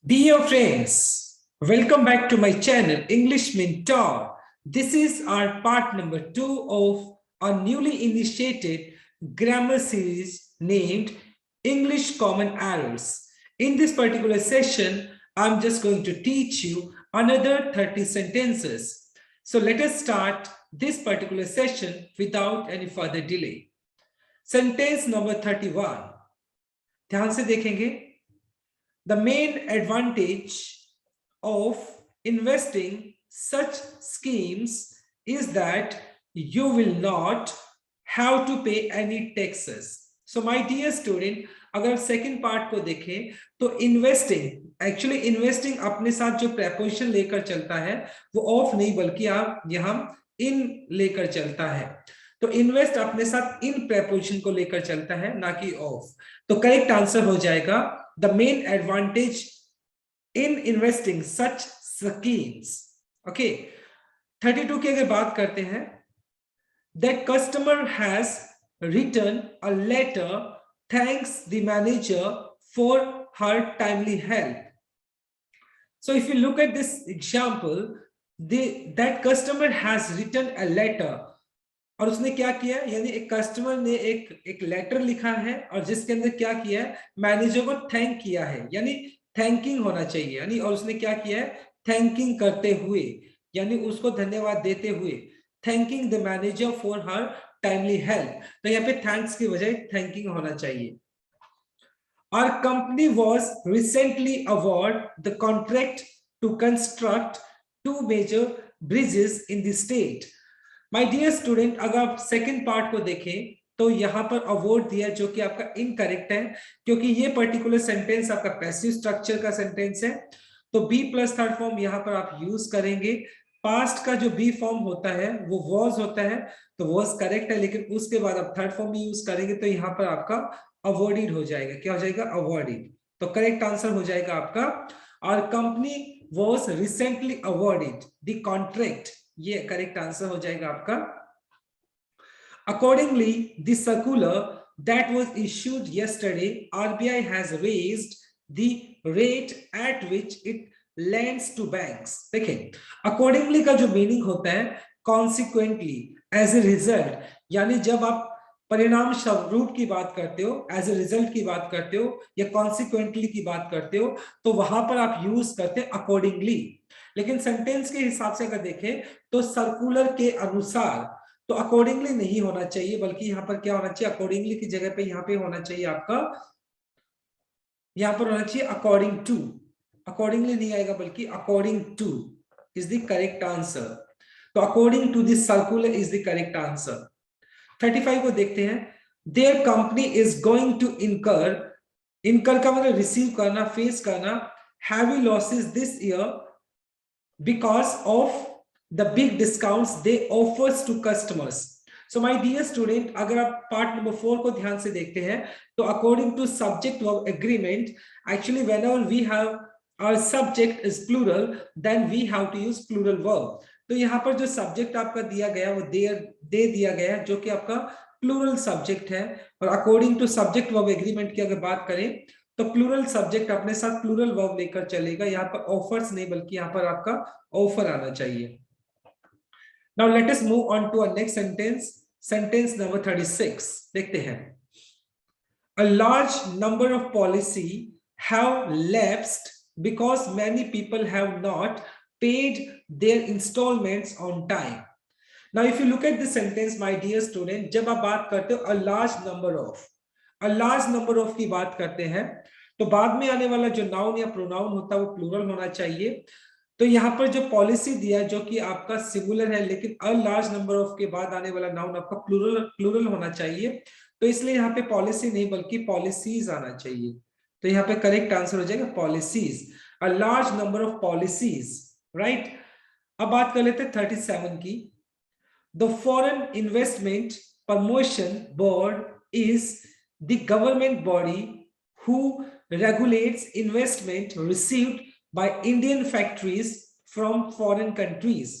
Dear friends, welcome back to my channel English Mentor. This is our part number 2 of our newly initiated grammar series named English Common Errors. In this particular session, I'm just going to teach you another 30 sentences. So let us start this particular session without any further delay. Sentence number 31. ध्यान से देखेंगे. The main advantage of investing such schemes is that you will not have to pay any taxes. So my dear student, अगर second part को देखें तो investing अपने साथ जो प्रेपोजिशन लेकर चलता है वो ऑफ नहीं बल्कि आप यहाँ इन लेकर चलता है. तो इन्वेस्ट अपने साथ इन प्रेपोजिशन को लेकर चलता है ना कि ऑफ. तो करेक्ट आंसर हो जाएगा the main advantage in investing such schemes. Okay, 32 की अगर बात करते हैं, that customer has written a letter thanks the manager for her timely help. So if you look at this example, that customer has written a letter. और उसने क्या किया, यानी एक कस्टमर ने एक लेटर लिखा है और जिसके अंदर क्या किया है, मैनेजर को थैंक किया है, यानी थैंकिंग होना चाहिए, यानी और उसने क्या किया है, थैंकिंग करते हुए, यानी उसको धन्यवाद देते हुए, thanking the manager for her timely help. तो यहाँ पे थैंक्स की बजाय थैंकिंग होना चाहिए. Our company was recently awarded the contract to construct 2 major bridges in the state. My dear student, अगर आप सेकंड पार्ट को देखें तो यहां पर अवार्ड दिया जो कि आपका इनकरेक्ट है, क्योंकि ये पर्टिकुलर सेंटेंस आपका पैसिव स्ट्रक्चर का सेंटेंस है. तो बी प्लस थर्ड फॉर्म यहां पर आप यूज करेंगे. पास्ट का जो बी फॉर्म होता है वो वॉज होता है, तो वॉज करेक्ट है, लेकिन उसके बाद आप थर्ड फॉर्म में यूज करेंगे तो यहाँ पर आपका अवॉर्डेड हो जाएगा. क्या हो जाएगा? अवॉर्डेड. तो करेक्ट आंसर हो जाएगा आपका और company was recently awarded the contract. ये करेक्ट आंसर हो जाएगा आपका. Accordingly, the circular that was issued yesterday, RBI has raised the rate at which it lends to banks. देखें, accordingly का जो मीनिंग होता है consequently, as a result, यानी जब आप परिणाम स्वरूप की बात करते हो, एज ए रिजल्ट की बात करते हो या कॉन्सिक्वेंटली की बात करते हो, तो वहां पर आप यूज करते हैं अकॉर्डिंगली. लेकिन सेंटेंस के हिसाब से अगर देखें तो सर्कुलर के अनुसार, तो अकॉर्डिंगली नहीं होना चाहिए, बल्कि यहाँ पर क्या होना चाहिए, अकॉर्डिंगली की जगह पे यहाँ पे होना चाहिए आपका, यहाँ पर होना चाहिए अकॉर्डिंग टू. अकॉर्डिंगली नहीं आएगा बल्कि according to is the correct answer. तो according to this circular is the correct answer. 35 को देखते हैं. Their company is going to incur का मतलब रिसीव करना, फेस करना heavy losses this year because of the big discounts they offers to customers. So my dear student, अगर आप part number 4 को ध्यान से देखते हैं तो according to subject verb agreement, actually whenever we have our subject is plural, then we have to use plural verb. तो यहाँ पर जो सब्जेक्ट आपका दिया गया वो दे दिया गया है, जो कि आपका प्लूरल सब्जेक्ट है. और according to subject verb agreement की अगर बात करें तो प्लूरल सब्जेक्ट अपने साथ प्लूरल वर्ब लेकर चलेगा. यहाँ पर ऑफर्स नहीं बल्कि यहाँ पर आपका ऑफर आना चाहिए. Now let us move on to our next sentence. Sentence number 36 देखते हैं. A large number of policy have lapsed because many people have not paid their installments on time. Now if you look at this sentence, my dear student, जब आप बात करते हो a large number of की बात करते हैं तो बाद में आने वाला जो नाउन या प्रोनाउन होता है वो प्लूरल होना चाहिए. तो यहाँ पर जो पॉलिसी दिया जो कि आपका सिंगुलर है, लेकिन अ लार्ज नंबर ऑफ के बाद आने वाला नाउन आपका प्लूरल होना चाहिए. तो इसलिए यहाँ पे पॉलिसी नहीं बल्कि पॉलिसीज आना चाहिए. तो यहाँ पे करेक्ट आंसर हो जाएगा policies. A large number of policies, right. अब बात कर लेते हैं 37 की. The foreign investment promotion board is the government body who regulates investment received by Indian factories from foreign countries.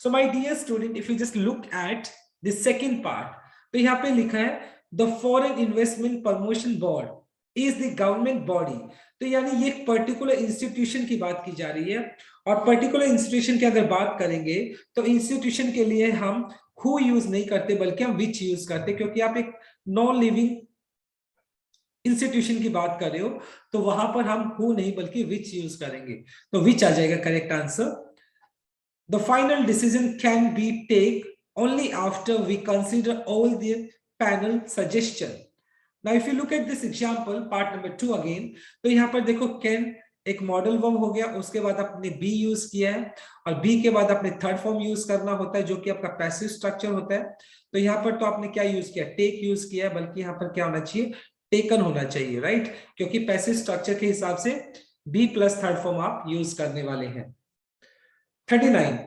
So my dear student, if you just look at the second part, तो यहाँ पे लिखा है the foreign investment promotion board. Is the government body. तो यानी ये एक particular institution की बात की जा रही है, और पर्टिकुलर इंस्टीट्यूशन की अगर बात करेंगे तो इंस्टीट्यूशन के लिए हम हु यूज नहीं करते बल्कि हम विच यूज करते, क्योंकि आप एक नॉन लिविंग इंस्टीट्यूशन की बात कर रहे हो तो वहां पर हम हु नहीं बल्कि विच यूज करेंगे, तो विच आ जाएगा correct answer. The final decision can be take only after we consider all the panel suggestion. Now if you look at this example part number 2 again, तो यहाँ पर देखो कैन एक मॉडल वर्ब हो गया, उसके बाद आपने बी यूज किया है, और बी के बाद आपने थर्ड फॉर्म यूज करना होता है जो कि आपका पैसिव स्ट्रक्चर होता है। तो यहाँ पर तो आपने क्या यूज किया, टेक यूज किया है, बल्कि यहाँ पर क्या होना चाहिए, टेकन होना चाहिए, राइट, क्योंकि पैसिव स्ट्रक्चर के हिसाब से बी प्लस थर्ड फॉर्म आप यूज करने वाले हैं। 39,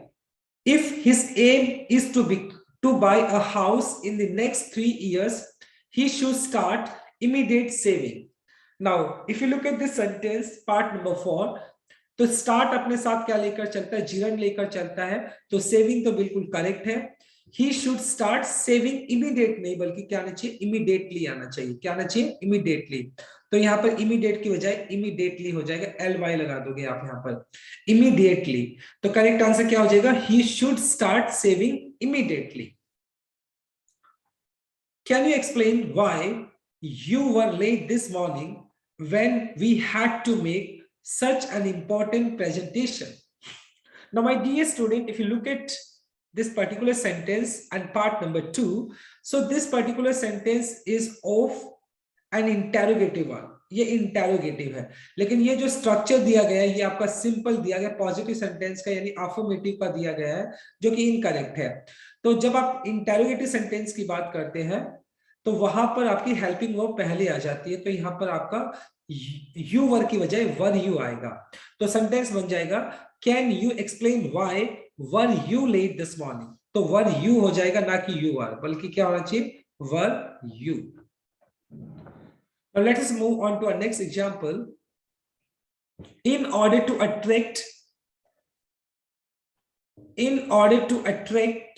if his aim is to buy a house in the next 3 years, he should start immediate saving. Now if you look at this sentence part number 4, तो start अपने साथ क्या लेकर चलता है, जीवन लेकर चलता है, तो सेविंग तो बिल्कुल करेक्ट है। He should start saving immediate नहीं बल्कि क्या आना चाहिए, इमीडिएटली आना चाहिए, क्या आना चाहिए, इमीडिएटली। तो यहाँ पर इमीडिएट की बजाय इमीडिएटली हो जाएगा, LY लगा दोगे आप यहाँ पर, इमीडिएटली। तो करेक्ट आंसर क्या हो जाएगा, he should start saving immediately. Can you explain why you were late this morning when we had to make such an important presentation? Now my dear student, if you look at this particular sentence and part number 2, so this particular sentence is of an interrogative one, ये interrogative है, लेकिन ये जो structure दिया गया है ये आपका सिंपल दिया गया, पॉजिटिव सेंटेंस का यानी अफर्मेटिव का दिया गया है, जो कि इनकरेक्ट है। तो जब आप इंटेरोगेटिव सेंटेंस की बात करते हैं तो वहां पर आपकी हेल्पिंग वर्ब पहले आ जाती है, तो यहाँ पर आपका यू वर की बजाय वर यू आएगा। तो सेंटेंस बन जाएगा, can you explain why were you let this morning. तो वर यू हो जाएगा, ना कि यू आर, बल्कि क्या होना चाहिए, were you. Now let us move on to our next example. In order to attract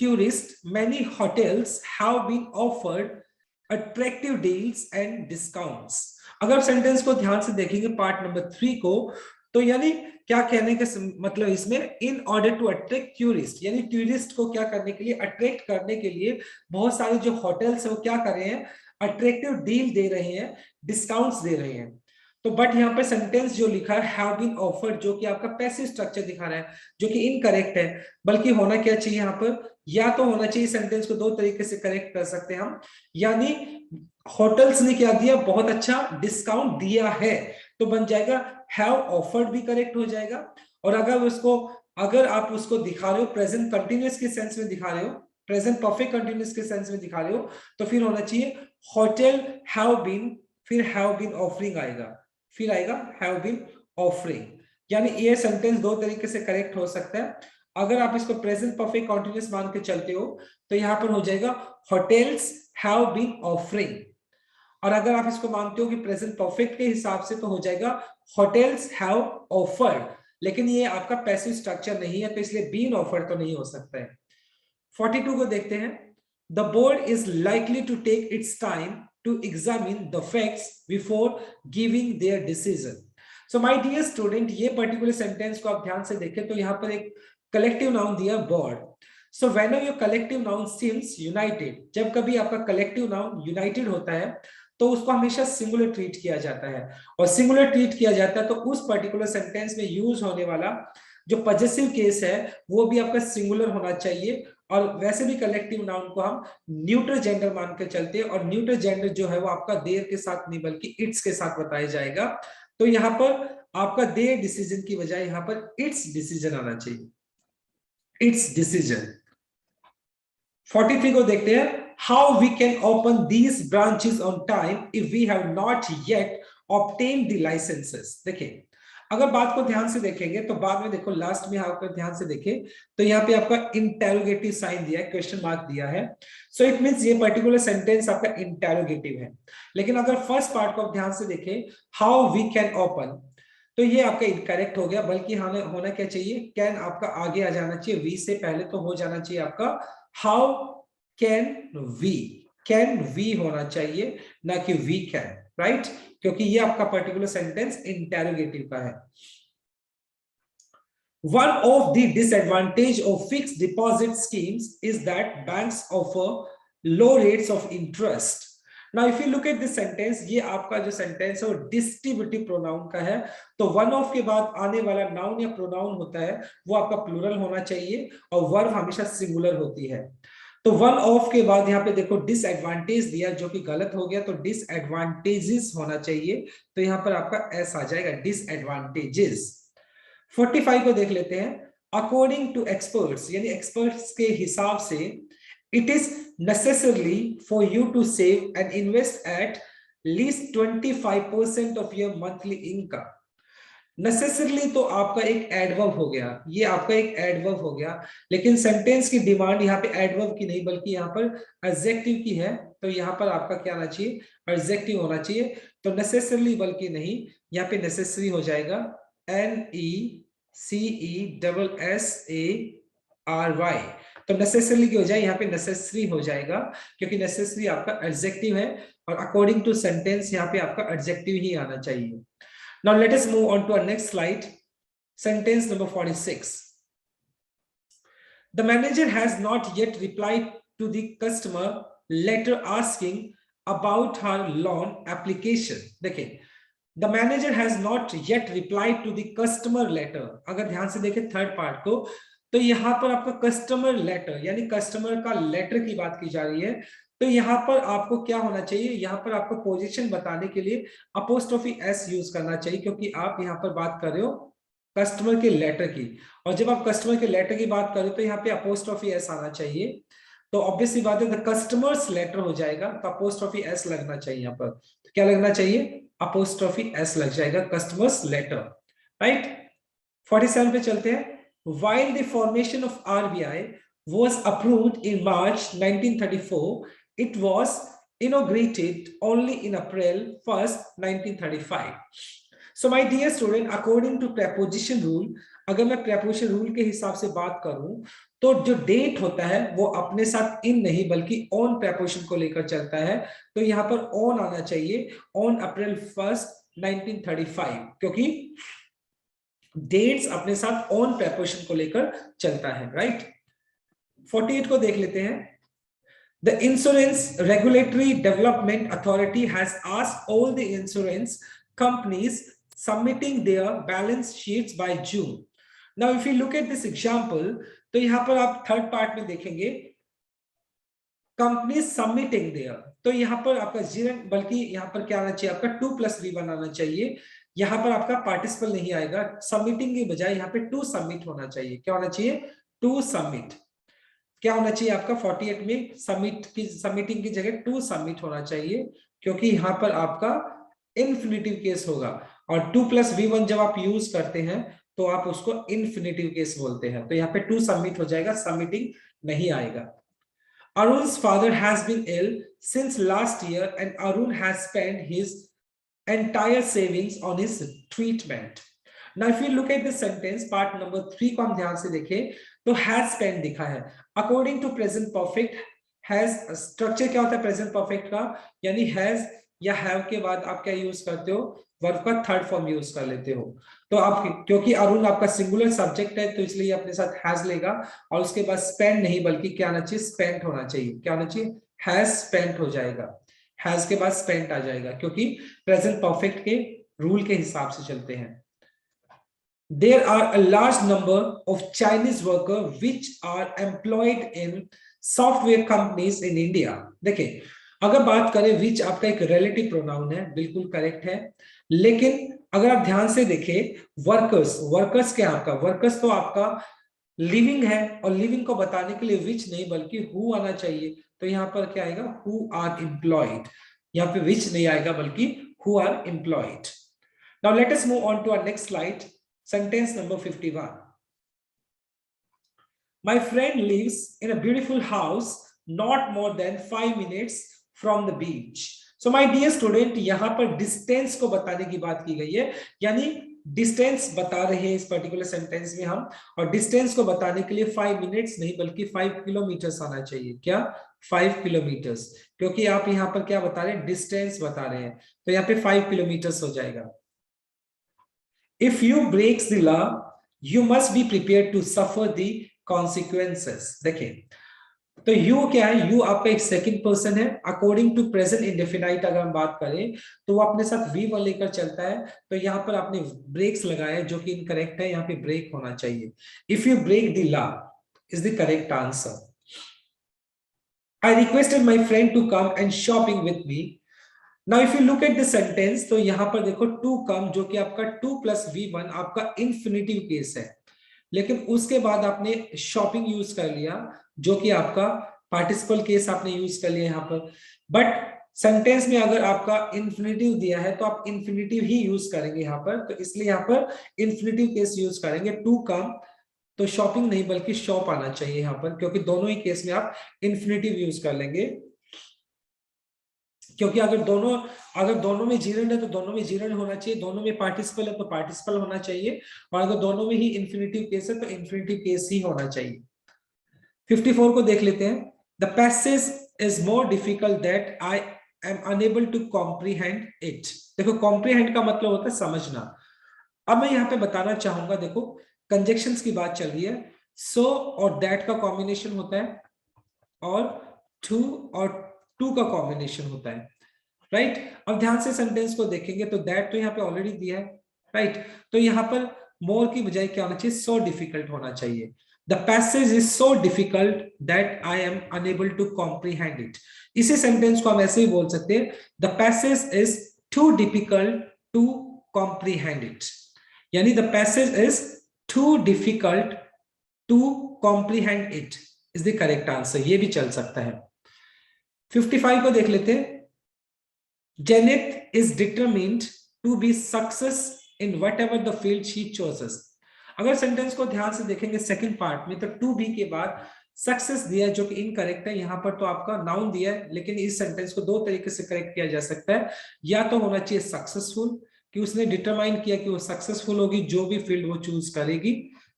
tourists, many hotels have been offered attractive deals and discounts. अगर सेंटेंस को ध्यान से देखेंगे पार्ट नंबर 3 को, तो यानी क्या कहने का मतलब इसमें, in order to attract tourist, यानी टूरिस्ट को क्या करने के लिए, अट्रैक्ट करने के लिए बहुत सारे जो होटल्स है वो क्या कर रहे हैं, अट्रैक्टिव डील दे रहे हैं, डिस्काउंट्स दे रहे हैं। तो बट यहाँ पे सेंटेंस जो लिखा है हैव बीन ऑफर्ड, जो कि आपका पैसिव स्ट्रक्चर दिखा रहा है, जो कि इनकरेक्ट है, बल्कि होना क्या चाहिए यहाँ पर, या तो होना चाहिए, सेंटेंस को दो तरीके से करेक्ट कर सकते हैं हम, यानी होटल्स ने क्या दिया, बहुत अच्छा डिस्काउंट दिया है, तो बन जाएगा हैव ऑफर्ड भी करेक्ट हो जाएगा। और अगर आप उसको दिखा रहे हो प्रेजेंट कंटिन्यूअस के सेंस में दिखा रहे हो, प्रेजेंट परफेक्ट कंटिन्यूअस के सेंस में दिखा रहे हो, तो फिर होना चाहिए होटल हैव बीन, फिर हैव बीन ऑफरिंग आएगा, फिर आएगा हैव बीन ऑफरिंग। यानी ये सेंटेंस दो तरीके से करेक्ट हो सकता है। अगर आप इसको प्रेजेंट परफेक्ट कंटिन्यूअस मान के चलते हो तो यहां पर हो जाएगा होटल्स हैव बीन ऑफरिंग, और अगर आप इसको मानते हो कि प्रेजेंट परफेक्ट के हिसाब से तो हो जाएगा होटल्स हैव ऑफर्ड, लेकिन ये आपका पैसिव स्ट्रक्चर नहीं है तो इसलिए बीन ऑफर्ड तो नहीं हो सकता है। 42 को देखते हैं, the board is likely to take its time to examine the facts before giving their decision. So my dear student, ये particular sentence को आप ध्यान से देखें तो यहाँ पर एक collective noun दिया board. So whenever your collective noun seems united, जब कभी आपका collective noun united होता है तो उसको हमेशा सिंगुलर ट्रीट किया जाता है, और सिंगुलर ट्रीट किया जाता है तो उस पर्टिकुलर सेंटेंस में यूज होने वाला जो पॉजेसिव केस है वो भी आपका सिंगुलर होना चाहिए। और वैसे भी कलेक्टिव नाउन को हम न्यूट्रल जेंडर मान के चलते हैं, और न्यूट्रल जेंडर जो है वो आपका देयर के साथ नहीं बल्कि इट्स के साथ बताया जाएगा। तो यहाँ पर आपका देयर डिसीजन की बजाय यहाँ पर इट्स डिसीजन आना चाहिए, इट्स डिसीजन। 43 को देखते हैं, how we can open these branches on time if we have not yet obtain the licenses. देखिए अगर बात को ध्यान से देखेंगे तो बाद में देखो लास्ट में आप ध्यान से देखें तो यहाँ पे आपका इंटेरोगेटिव साइन दिया है, क्वेश्चन मार्क दिया है, सो इट मींस ये पर्टिकुलर सेंटेंस आपका इंटेरोगेटिव है। लेकिन अगर फर्स्ट पार्ट को आप ध्यान से देखें, हाउ वी कैन ओपन, तो ये आपका इनकरेक्ट हो गया, बल्कि होना क्या चाहिए, कैन आपका आगे आ जाना चाहिए, वी से पहले तो हो जाना चाहिए आपका हाउ कैन वी होना चाहिए, ना कि वी कैन, राइट। क्योंकि ये आपका पर्टिकुलर सेंटेंस इंटेरोगेटिव का है। One of the disadvantage of fixed deposit schemes is that banks offer low rates of interest. Now if you look at this sentence, ये आपका जो सेंटेंस है वो डिस्ट्रीब्यूटिव प्रोनाउन का है, तो वन ऑफ के बाद आने वाला नाउन या प्रोनाउन होता है वो आपका प्लूरल होना चाहिए और वर्ब हमेशा सिंगुलर होती है। तो वन ऑफ के बाद यहाँ पे देखो डिसएडवांटेज दिया जो कि गलत हो गया, तो डिसएडवांटेजेस होना चाहिए, तो यहाँ पर आपका एस आ जाएगा, डिसएडवांटेजेस। 45 को देख लेते हैं। अकॉर्डिंग टू एक्सपर्ट्स, यानी एक्सपर्ट्स के हिसाब से, it is necessary for you to save and invest at least 25% of your monthly income. Necessarily तो आपका एक एडवर्ब हो गया, ये आपका एक एडवर्ब हो गया, लेकिन सेंटेंस की डिमांड यहाँ पे एडवर्ब की नहीं बल्कि यहाँ पर एडजेक्टिव की है, तो यहाँ पर आपका क्या आना चाहिए, एडजेक्टिव होना चाहिए। तो नेसेसरली बल्कि नहीं, यहाँ पे नेसेसरी हो जाएगा, NECESSARY, तो नेसेसरली की हो जाए, यहाँ पे नेसेसरी हो जाएगा क्योंकि नेसेसरी आपका एडजेक्टिव है और अकॉर्डिंग टू सेंटेंस यहाँ पे आपका एडजेक्टिव ही आना चाहिए। Now let us move on to our next slide. Sentence number 46. The manager has not yet replied to the customer letter asking about her loan application. देखिए, the manager has not yet replied to the customer letter. अगर ध्यान से देखें third part को, तो यहाँ पर आपका कस्टमर लेटर यानी कस्टमर का लेटर की बात की जा रही है, तो यहाँ पर आपको क्या होना चाहिए, यहाँ पर आपको पोजीशन बताने के लिए अपोस्ट्रोफी एस यूज करना चाहिए, क्योंकि आप यहाँ पर बात कर रहे हो कस्टमर के लेटर की, और जब आप कस्टमर के लेटर की बात करें तो यहाँ पे अपोस्ट्रोफी एस आना चाहिए। तो ऑब्वियसली बात है, द कस्टमर्स लेटर हो जाएगा, तो अपोस्ट्रोफी एस लगना चाहिए यहाँ पर, तो क्या लगना चाहिए, अपोस्ट्रोफी एस लग जाएगा, कस्टमर्स लेटर, राइट। 47 पे चलते हैं। While the formation of RBI was approved in March 1934, it was inaugurated only in April 1st, 1935. So my dear student, according to preposition rule, अगर मैं preposition rule के हिसाब से बात करूं तो जो डेट होता है वो अपने साथ इन नहीं बल्कि ऑन preposition को लेकर चलता है, तो यहाँ पर ऑन आना चाहिए, ऑन अप्रैल 1st 1935, क्योंकि डेट्स अपने साथ ऑन preposition को लेकर चलता है, राइट। 48 को देख लेते हैं। The Insurance Regulatory Development Authority has asked all the insurance companies submitting their balance sheets by June. Now, if you look at this example, तो यहाँ पर आप थर्ड पार्ट में देखेंगे कंपनी सबमिटिंग देयर, तो यहाँ पर आपका जीरो बल्कि यहाँ पर क्या आना चाहिए, आपका 2+V1 आना चाहिए, यहाँ पर आपका पार्टिसिपल नहीं आएगा, सबमिटिंग के बजाय यहाँ पे टू सबमिट होना चाहिए। क्या होना चाहिए, टू सबमिट। क्या होना चाहिए आपका 48 में, सबमिटिंग की जगह टू सबमिट होना चाहिए, क्योंकि यहाँ पर आपका इन्फिनिटिव केस होगा, और 2+V1 जब आप यूज करते हैं तो आप उसको इन्फिनिटिव केस बोलते हैं, तो यहाँ पे टू सबमिट हो जाएगा, सबमिटिंग नहीं आएगा। Arun's father has been ill since last year and Arun has spent his entire savings on his treatment. Now if you look at the sentence part number 3 को हम ध्यान से देखें तो has spent दिखा है। According to present perfect, has structure क्या होता है प्रेजेंट परफेक्ट का, यानी has या have के बाद आप क्या यूज करते हो, वर्ब का थर्ड फॉर्म यूज कर लेते हो। तो आप क्योंकि अरुण आपका सिंगुलर सब्जेक्ट है तो इसलिए अपने साथ हैज लेगा, और उसके बाद स्पेंड नहीं बल्कि क्या आना चाहिए, स्पेंट होना चाहिए। क्या होना चाहिए, हैज स्पेंट हो जाएगा, हैज के बाद स्पेंट आ जाएगा, क्योंकि प्रेजेंट परफेक्ट के रूल के हिसाब से चलते हैं। There are a large number of Chinese workers which are employed in software companies in India. देखिए, अगर बात करें which आपका एक relative pronoun है, बिल्कुल करेक्ट है, लेकिन अगर आप ध्यान से देखें वर्कर्स क्या आपका, वर्कर्स तो आपका लिविंग है, और लिविंग को बताने के लिए which नहीं बल्कि who आना चाहिए, तो यहाँ पर क्या आएगा, who are employed, यहाँ पे which नहीं आएगा बल्कि who are employed. Now let us move on to our next slide. Sentence number 51. My friend lives in a beautiful house not more than 5 minutes from the beach. So my dear student, यहाँ पर distance को बताने की बात की गई है, यानी डिस्टेंस बता रहे हैं इस पर्टिकुलर सेंटेंस में हम, और डिस्टेंस को बताने के लिए 5 मिनट्स नहीं बल्कि 5 किलोमीटर्स आना चाहिए। क्या? 5 किलोमीटर्स, क्योंकि आप यहाँ पर क्या बता रहे हैं? डिस्टेंस बता रहे हैं, तो यहाँ पे 5 किलोमीटर्स हो जाएगा। If you breaks the law you must be prepare to suffer the consequences. देखिए, तो यू क्या है? यू आपका एक सेकंड पर्सन है। अकॉर्डिंग टू प्रेजेंट इंडेफिनाइट अगर हम बात करें तो वो अपने साथ वी वन लेकर चलता है, तो यहाँ पर आपने ब्रेक्स लगाया जो कि इनकरेक्ट है, यहाँ पे ब्रेक होना चाहिए। If you break the law is the correct answer. I requested my friend to come and shopping with me. Now if you look at the sentence, तो यहाँ पर देखो to come जो कि आपका 2 plus V1 आपका इंफिनिटिव केस है, लेकिन उसके बाद आपने शॉपिंग यूज कर लिया जो कि आपका पार्टिसिपल केस आपने यूज कर लिया यहाँ पर। बट सेंटेंस में अगर आपका इंफिनिटिव दिया है तो आप इंफिनिटिव ही यूज करेंगे यहाँ पर, तो इसलिए यहाँ पर इंफिनिटिव केस यूज करेंगे। टू कम तो शॉपिंग नहीं बल्कि शॉप आना चाहिए यहाँ पर, क्योंकि दोनों ही केस में आप इंफिनिटिव यूज कर लेंगे। क्योंकि अगर दोनों में जीरंड है तो दोनों में जीरंड होना चाहिए, दोनों में पार्टिसिपल है तो पार्टिसिपल होना चाहिए, और अगर दोनों में ही इंफिनिटिव केस है तो इंफिनिटिव केस ही होना चाहिए। 54 को देख लेते हैं। The passage is more difficult that I am unable to comprehend it. देखो, कॉम्प्रीहेंड का मतलब होता है समझना। अब मैं यहाँ पे बताना चाहूंगा, देखो कंजक्शंस की बात चल रही है। सो और दैट का कॉम्बिनेशन होता है, और टू और टू का कॉम्बिनेशन होता है, राइट। अब ध्यान से सेंटेंस को देखेंगे तो दैट तो यहाँ पे ऑलरेडी दिया है, राइट। तो यहाँ पर मोर की बजाय क्या होना चाहिए? सो डिफिकल्ट होना चाहिए। The passage is so difficult that I am unable to comprehend it. इसी सेंटेंस को हम ऐसे ही बोल सकते हैं, the passage is too difficult to comprehend it, यानी the passage is too difficult to comprehend it is the correct answer. ये भी चल सकता है। 55 को देख लेते हैं। Janet is determined to be success in whatever the field she chooses. अगर सेंटेंस को ध्यान से देखेंगे सेकंड पार्ट में, तो टू बी के बाद सक्सेस दिया है जो कि इनकरेक्ट है। यहाँ पर तो आपका नाउन दिया है, लेकिन इस सेंटेंस को दो तरीके से करेक्ट किया जा सकता है। या तो होना चाहिए सक्सेसफुल, कि उसने डिटरमाइन किया कि वो सक्सेसफुल होगी जो भी फील्ड वो चूज करेगी,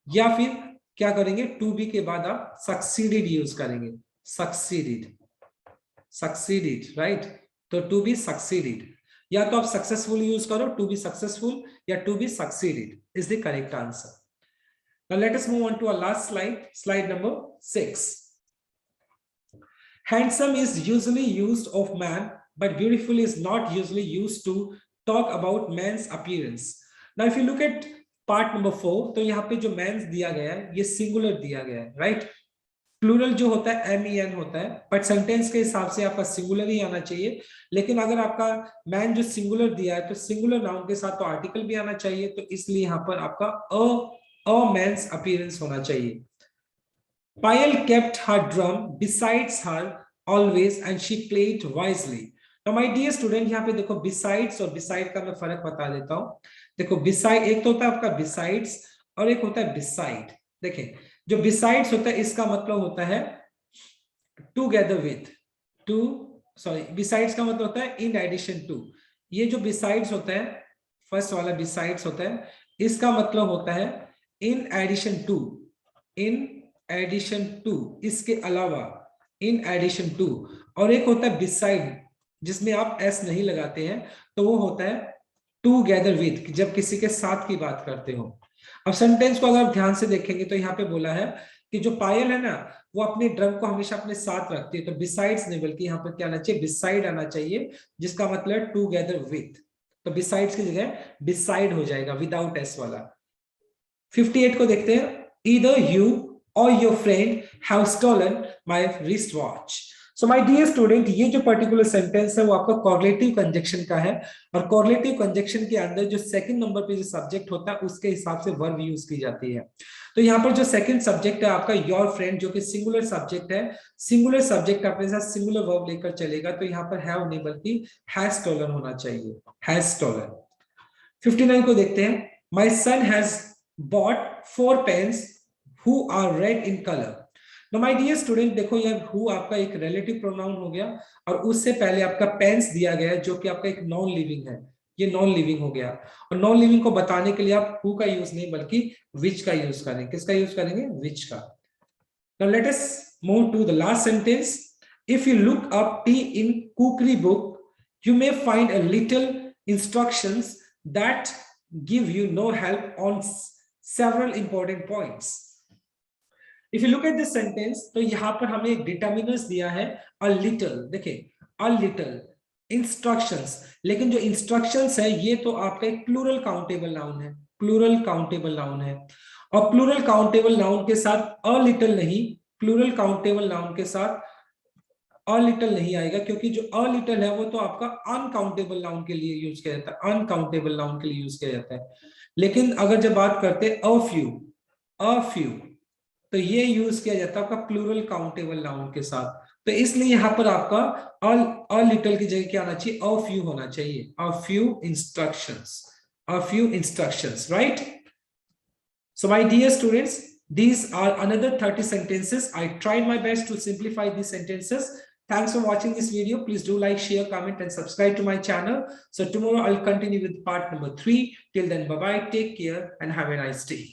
या फिर क्या करेंगे? टू बी के बाद आप सक्सीडेड यूज करेंगे। Succeeded, succeeded, right. तो टू बी सक्सीडेड, या तो आप सक्सेसफुल यूज करो, टू बी सक्सेसफुल या to be succeeded is the correct answer. Now let us move on to our last slide, slide number 6. Handsome is usually used of man, but beautiful is not usually used to talk about man's appearance. Now if you look at part number 4, तो यहाँ पे जो man's दिया गया है ये singular दिया गया है, right? प्लूरल जो होता है MEN होता है, बट सेंटेंस के हिसाब से आपका सिंगुलर ही आना चाहिए। लेकिन अगर आपका मैन जो सिंगुलर दिया है तो सिंगुलर नाउन के साथ तो आर्टिकल भी आना चाहिए, तो इसलिए यहाँ पर आपका अ मैन्स अपीयरेंस होना चाहिए। पायल kept her drum besides her always and she played wisely. Now my dear student, यहाँ पे देखो besides और beside का मैं फर्क बता देता हूँ। देखो beside एक तो होता है आपका besides और एक होता है beside। देखें, जो besides होता है इसका मतलब होता है together with, besides का मतलब होता है in addition to। ये जो besides होता है, फर्स्ट वाला besides होता है, इसका मतलब होता है in addition to, in addition to, इसके अलावा, in addition to। और एक होता है beside जिसमें आप s नहीं लगाते हैं, तो वो होता है together with, जब किसी के साथ की बात करते हो। अब सेंटेंस को अगर ध्यान से देखेंगे तो यहाँ पे बोला है कि जो पायल है ना वो अपने ड्रम को हमेशा अपने साथ रखती है, तो बिसाइड्स नहीं बल्कि यहाँ पर क्या आना चाहिए? बिसाइड आना चाहिए, जिसका मतलब है टूगेदर विथ। तो बिसाइड्स की जगह बिसाइड हो जाएगा विदाउट एस वाला। 58 को देखते हैं। Either you or your friend have stolen my wristwatch. So my dear student, ये जो पर्टिकुलर सेंटेंस है वो आपका कॉर्लेटिव कंजक्शन का है, और कॉर्लेटिव कंजक्शन के अंदर जो सेकंड नंबर पे जो सब्जेक्ट होता है उसके हिसाब से वर्ब यूज की जाती है। तो यहाँ पर जो सेकंड सब्जेक्ट है आपका योर फ्रेंड, जो कि सिंगुलर सब्जेक्ट है, सिंगुलर सब्जेक्ट अपने साथ सिंगुलर वर्ब लेकर चलेगा, तो यहाँ पर हैव नहीं बल्कि हैज स्टोलन होना चाहिए, हैज स्टोलन। 59 को देखते हैं। My son has bought 4 pens who are red in color. Now my dear student, देखो ये who आपका एक relative pronoun हो गया, और उससे पहले आपका पेन्स दिया गया है जो कि आपका एक नॉन लिविंग है। ये नॉन लिविंग हो गया। और नॉन लिविंग को बताने के लिए आप हु का यूज नहीं बल्कि विच का यूज करेंगे। किसका यूज करेंगे? विच का। Now let us move to the last sentence. If you look up tea in cookery book, you may find a little instructions that give you no help on several important points. If you look at this sentence, तो यहाँ पर हमें एक determiners दिया है a little। देखिए a little instructions, लेकिन जो instructions है ये तो आपका एक प्लूरल काउंटेबल नाउन है, प्लूरल काउंटेबल नाउन है। और प्लूरल काउंटेबल नाउन के साथ अ लिटिल नहीं, प्लूरल काउंटेबल नाउन के साथ अ लिटिल नहीं आएगा, क्योंकि जो अ लिटिल है वो तो आपका अनकाउंटेबल नाउन के लिए यूज किया जाता है, अनकाउंटेबल नाउन के लिए यूज किया जाता है। लेकिन अगर जब बात करते हैं अ फ्यू तो ये यूज किया जाता है आपका प्लूरल काउंटेबल नाउन के साथ। तो इसलिए यहां पर आपका अ लिटिल की जगह क्या आना चाहिए? अ फ्यू होना चाहिए, a few instructions, a few instructions, right? So my dear students, these are another 30 sentences. I tried my best to simplify these sentences. Thanks for watching this video. Please do like, share, comment, and subscribe to my channel. So tomorrow I'll continue with part number 3. Till then, bye-bye, take care, and have a nice day.